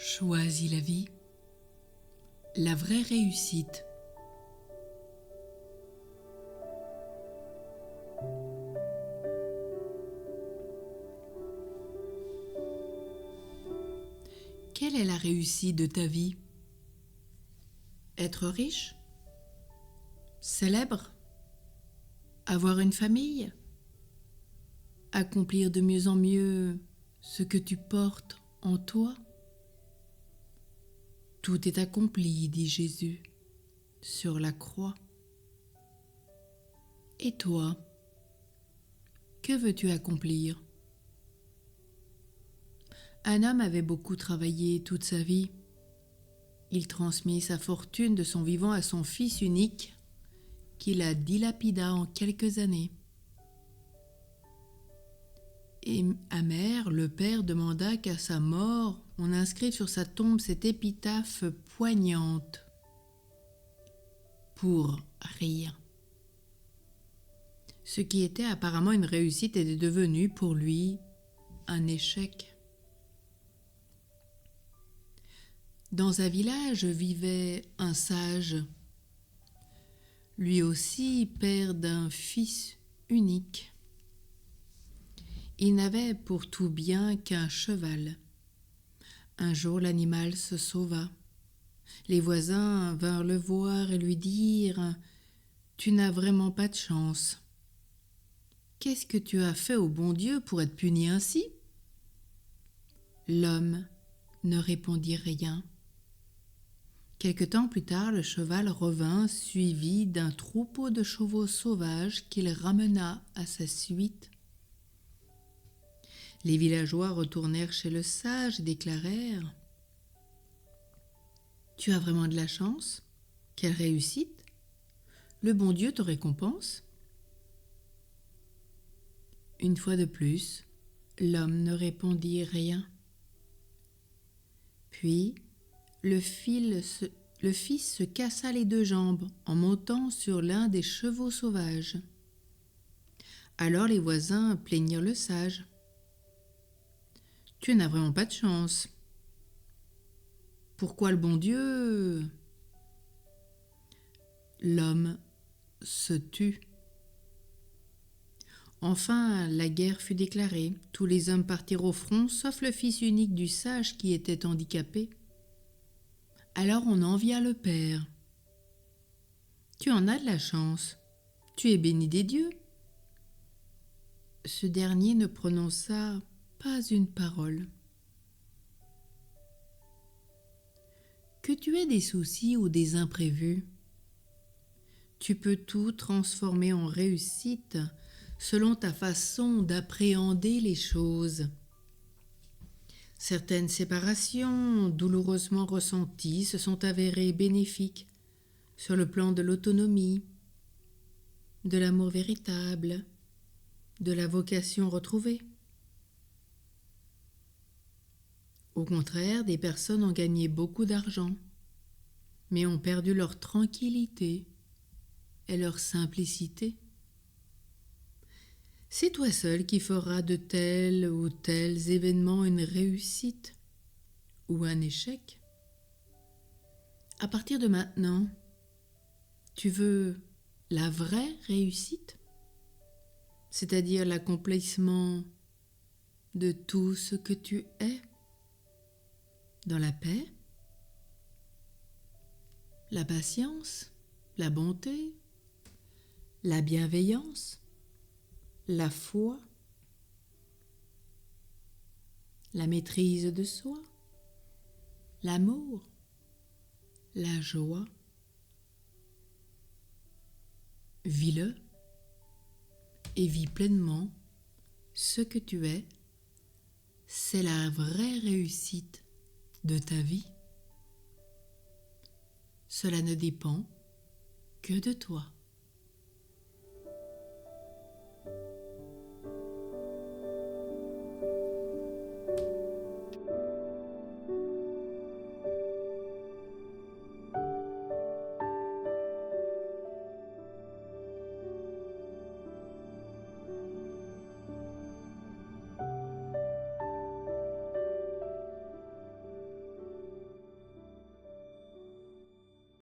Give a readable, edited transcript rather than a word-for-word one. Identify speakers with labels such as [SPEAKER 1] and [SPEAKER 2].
[SPEAKER 1] Choisis la vie, la vraie réussite. Quelle est la réussite de ta vie? Être riche? Célèbre? Avoir une famille? Accomplir de mieux en mieux ce que tu portes en toi? Tout est accompli, dit Jésus, sur la croix. Et toi, que veux-tu accomplir? Un homme avait beaucoup travaillé toute sa vie. Il transmit sa fortune de son vivant à son fils unique, qui la dilapida en quelques années. Et amer, le père demanda qu'à sa mort, on inscrive sur sa tombe cette épitaphe poignante. Pour rire. Ce qui était apparemment une réussite était devenu pour lui un échec. Dans un village vivait un sage, lui aussi père d'un fils unique. Il n'avait pour tout bien qu'un cheval. Un jour, l'animal se sauva. Les voisins vinrent le voir et lui dirent « Tu n'as vraiment pas de chance. Qu'est-ce que tu as fait au bon Dieu pour être puni ainsi ?» L'homme ne répondit rien. Quelque temps plus tard, le cheval revint suivi d'un troupeau de chevaux sauvages qu'il ramena à sa suite. Les villageois retournèrent chez le sage et déclarèrent « Tu as vraiment de la chance, quelle réussite, le bon Dieu te récompense. » Une fois de plus, l'homme ne répondit rien. Puis, le fils se cassa les deux jambes en montant sur l'un des chevaux sauvages. Alors les voisins plaignirent le sage. « Tu n'as vraiment pas de chance. Pourquoi le bon Dieu ?» L'homme se tut. Enfin, la guerre fut déclarée. Tous les hommes partirent au front, sauf le fils unique du sage qui était handicapé. Alors on envia le père. « Tu en as de la chance. Tu es béni des dieux. » Ce dernier ne prononça pas une parole. Que tu aies des soucis ou des imprévus, tu peux tout transformer en réussite selon ta façon d'appréhender les choses. Certaines séparations douloureusement ressenties se sont avérées bénéfiques sur le plan de l'autonomie, de l'amour véritable, de la vocation retrouvée. Au contraire, des personnes ont gagné beaucoup d'argent, mais ont perdu leur tranquillité et leur simplicité. C'est toi seul qui feras de tels ou tels événements une réussite ou un échec. À partir de maintenant, tu veux la vraie réussite, c'est-à-dire l'accomplissement de tout ce que tu es, dans la paix, la patience, la bonté, la bienveillance, la foi, la maîtrise de soi, l'amour, la joie. Vis-le et vis pleinement ce que tu es. C'est la vraie réussite de ta vie. Cela ne dépend que de toi.